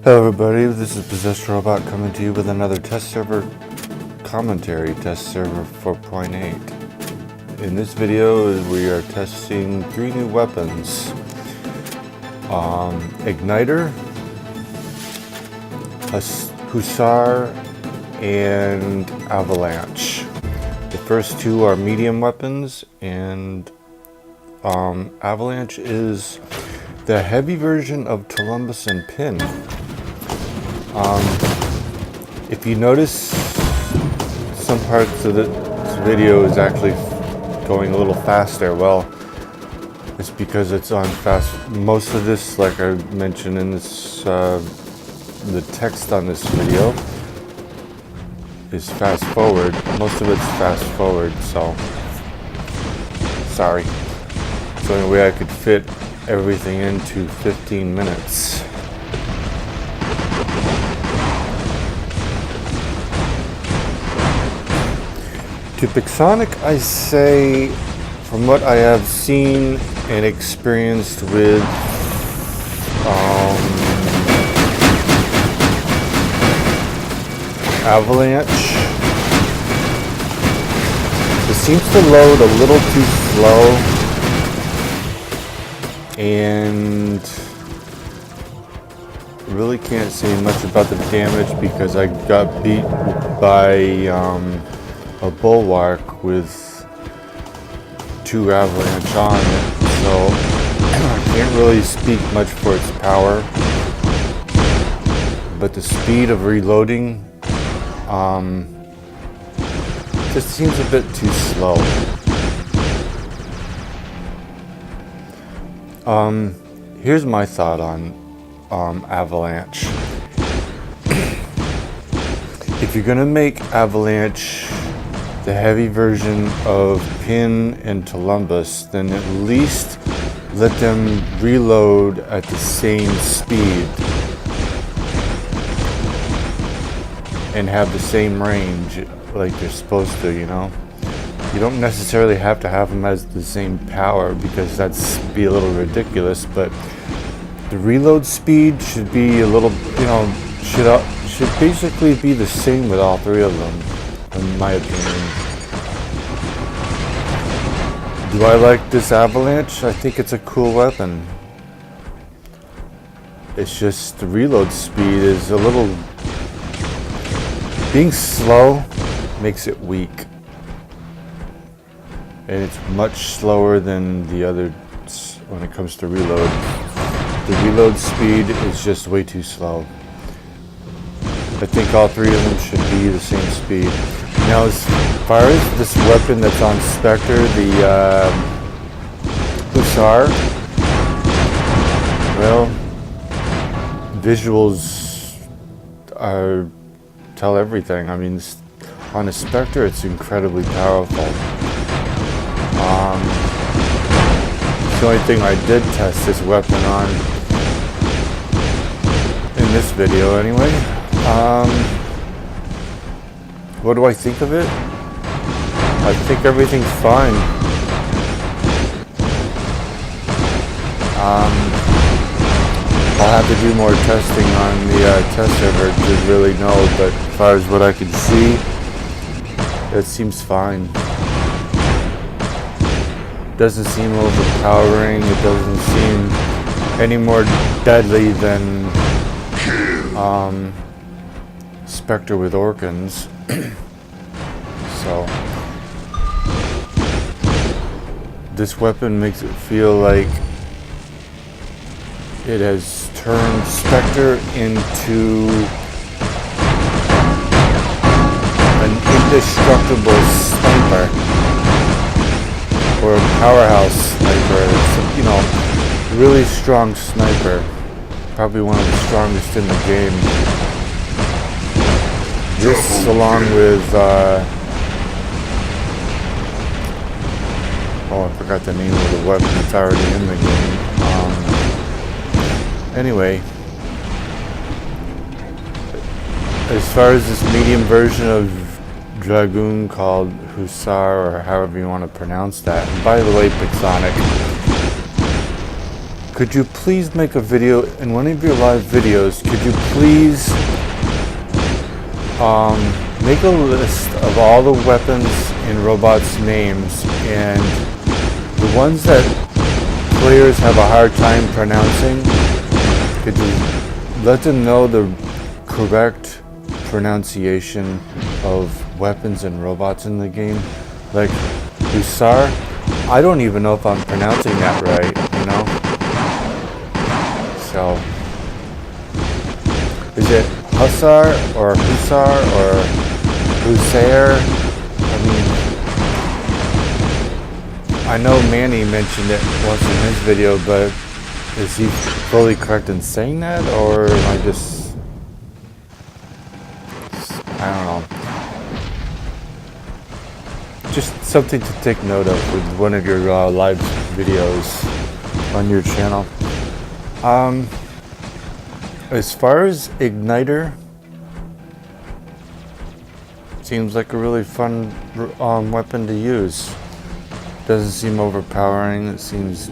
Hello everybody, this is Possessed Robot coming to you with another test server commentary, test server 4.8. In this video we are testing 3 new weapons. Igniter, Hussar, and Avalanche. The first 2 are medium weapons, and Avalanche is the heavy version of Columbus and Pin. If you notice, some parts of this video is actually going a little faster. Well, it's because it's on fast. Most of this, like I mentioned in this, the text on this video is fast forward. Most of it's fast forward, so sorry. It's the only way I could fit everything into 15 minutes. To Pixonic, I say, from what I have seen and experienced with Avalanche, it seems to load a little too slow, and really can't say much about the damage because I got beat by a bulwark with 2 Avalanche on it, so I can't really speak much for its power, but the speed of reloading just seems a bit too slow. Here's my thought on Avalanche. If you're gonna make Avalanche the heavy version of Pin and Columbus, then at least let them reload at the same speed and have the same range like they're supposed to, you know? You don't necessarily have to have them as the same power because that's be a little ridiculous, but the reload speed should be a little, you know, should basically be the same with all 3 of them, in my opinion. Do I like this Avalanche? I think it's a cool weapon. It's just the reload speed is a little... Being slow makes it weak. And it's much slower than the others when it comes to reload. The reload speed is just way too slow. I think all 3 of them should be the same speed. Now, as far as this weapon that's on Spectre, the Hussar, well, visuals tell everything. I mean, on a Spectre, it's incredibly powerful. It's the only thing I did test this weapon on in this video, anyway. What do I think of it? I think everything's fine. I'll have to do more testing on the test server to really know, but as far as what I can see, it seems fine. Doesn't seem overpowering. It doesn't seem any more deadly than Spectre with Orkans. So this weapon makes it feel like it has turned Spectre into an indestructible sniper, or a powerhouse sniper. It's, you know, really strong sniper, probably one of the strongest in the game. This, along with oh, I forgot the name of the weapon that's already in the game. Anyway, as far as this medium version of Dragoon called Hussar, or however you want to pronounce that. And by the way, Pixonic, could you please make a video in one of your live videos? Could you please make a list of all the weapons and robots' names, and the ones that players have a hard time pronouncing? Could you let them know the correct pronunciation of weapons and robots in the game? Like Hussar, I don't even know if I'm pronouncing that right, you know? So, is it Hussar or Hussar or Hussar? I mean, I know Manny mentioned it once in his video, but is he fully correct in saying that, or am I just, I don't know. Just something to take note of with one of your live videos on your channel. As far as Igniter, seems like a really fun weapon to use. Doesn't seem overpowering. It seems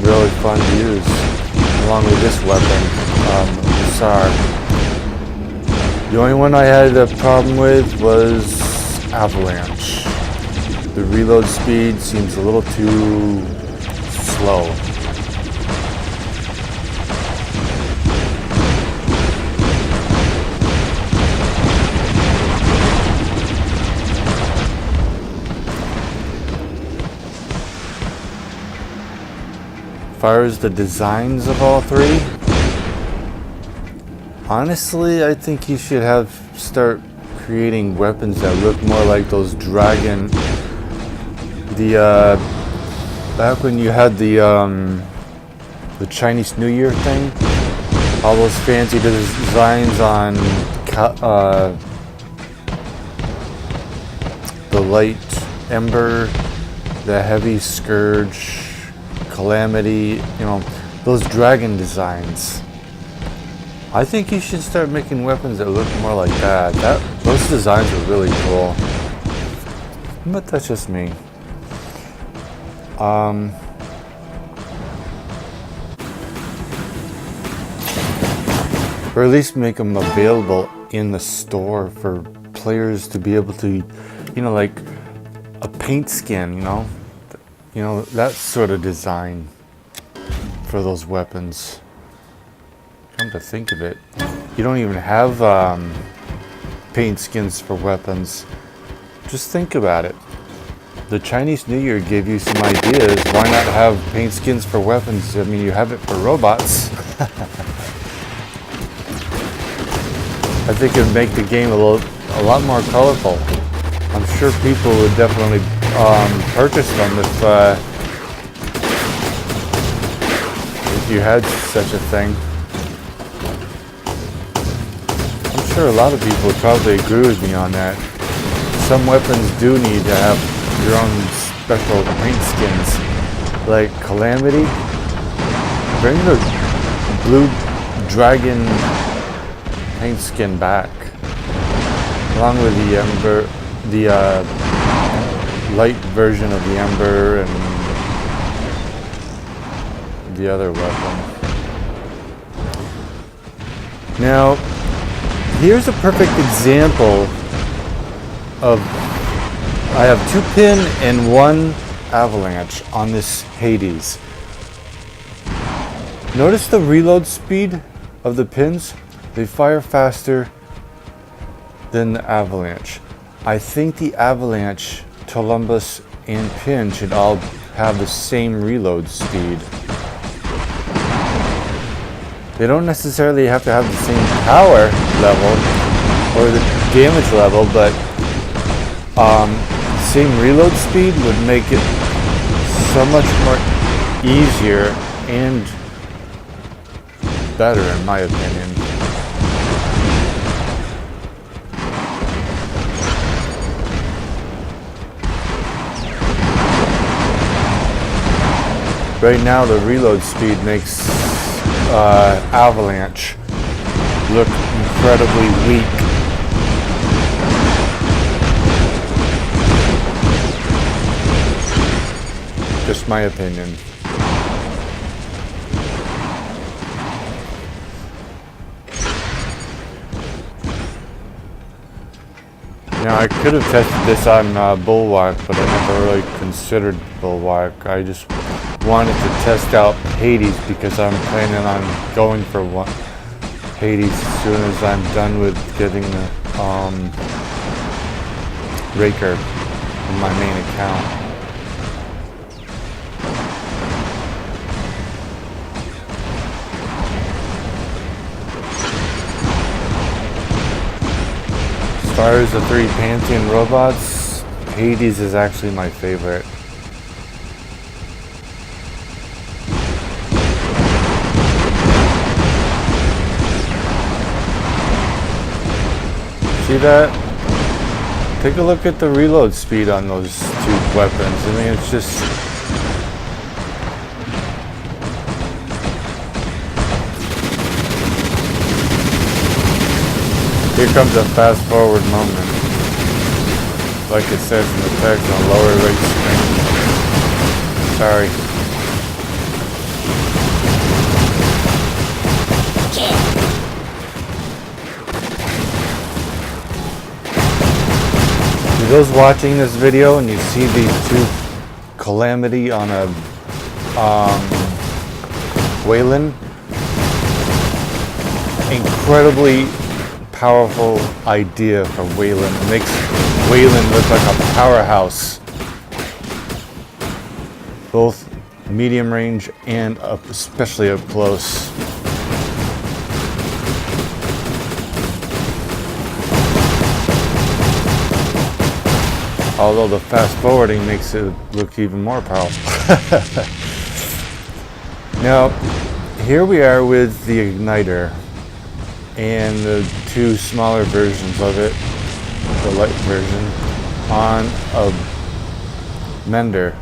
really fun to use, along with this weapon, Hussar. The only one I had a problem with was Avalanche. The reload speed seems a little too slow. As far as the designs of all three, honestly, I think you should start creating weapons that look more like those dragon. Back when you had the Chinese New Year thing, all those fancy designs on the light ember, the heavy scourge, calamity, you know, those dragon designs. I think you should start making weapons that look more like that. Those designs are really cool. But that's just me. Or at least make them available in the store for players to be able to, you know, like a paint skin, you know, that sort of design for those weapons. Come to think of it, you don't even have paint skins for weapons. Just think about it. The Chinese New Year gave you some ideas. Why not have paint skins for weapons? I mean, you have it for robots. I think it would make the game a lot more colorful. I'm sure people would definitely purchase them if you had such a thing. I'm sure a lot of people would probably agree with me on that. Some weapons do need to have your own special paint skins, like Calamity. Bring the blue dragon paint skin back, along with the ember, the light version of the ember, and the other weapon. Now, here's a perfect example of, I have 2 pin and 1 Avalanche on this Hades. Notice the reload speed of the pins? They fire faster than the Avalanche. I think the Avalanche, Columbus, and pin should all have the same reload speed. They don't necessarily have to have the same power level or the damage level, but same reload speed would make it so much more easier and better, in my opinion. Right now, the reload speed makes Avalanche look incredibly weak. Just my opinion. Now I could have tested this on Bulwark, but I never really considered Bulwark. I just wanted to test out Hades because I'm planning on going for Hades as soon as I'm done with getting the Raker in my main account. As far as the 3 Pantheon robots, Hades is actually my favorite. See that? Take a look at the reload speed on those 2 weapons. I mean, it's just... Here comes a fast forward moment. Like it says in the text on lower right screen. Sorry. For those watching this video and you see these 2 Calamity on a Wayland, incredibly powerful idea for Wayland. It makes Wayland look like a powerhouse, both medium range and especially up close. Although the fast forwarding makes it look even more powerful. Now, here we are with the Igniter and the 2 smaller versions of it, the light version, on a Mender.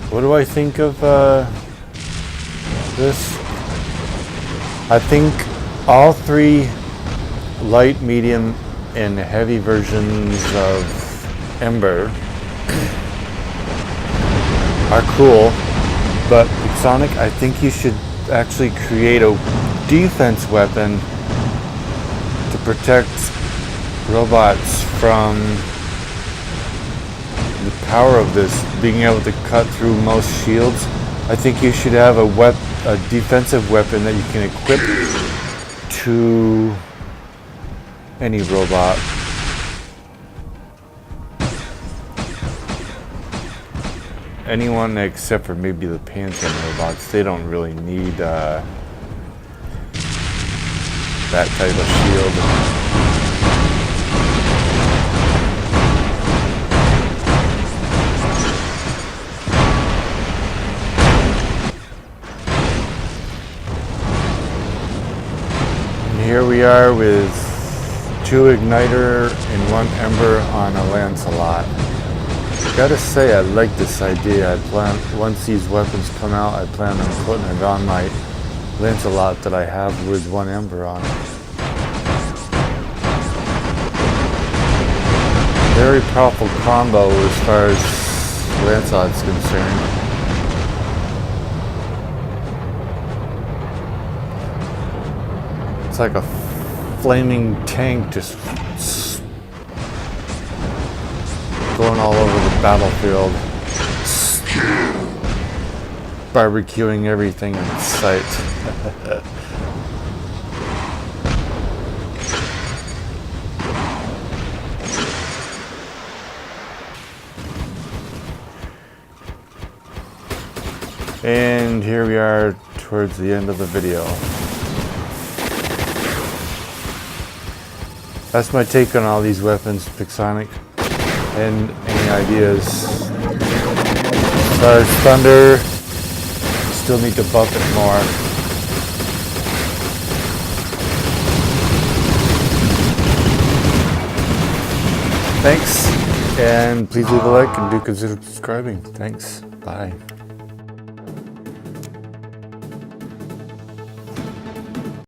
What do I think of this? I think all 3 light, medium, and heavy versions of Ember are cool, but Sonic, I think you should actually create a defense weapon to protect robots from the power of this, being able to cut through most shields. I think you should have a defensive weapon that you can equip to any robot. Anyone except for maybe the Pantheon robots, they don't really need that type of shield. Here we are with 2 Igniter and 1 Ember on a Lancelot. Gotta say, I like this idea. Once these weapons come out, I plan on putting it on my Lancelot that I have with 1 Ember on it. Very powerful combo as far as Lancelot's concerned. It's like a flaming tank just going all over the battlefield, barbecuing everything in sight. And here we are towards the end of the video. That's my take on all these weapons, Pixonic. And any ideas? As far as Thunder, still need to buff it more. Thanks, and please leave a like and do consider subscribing. Thanks. Bye.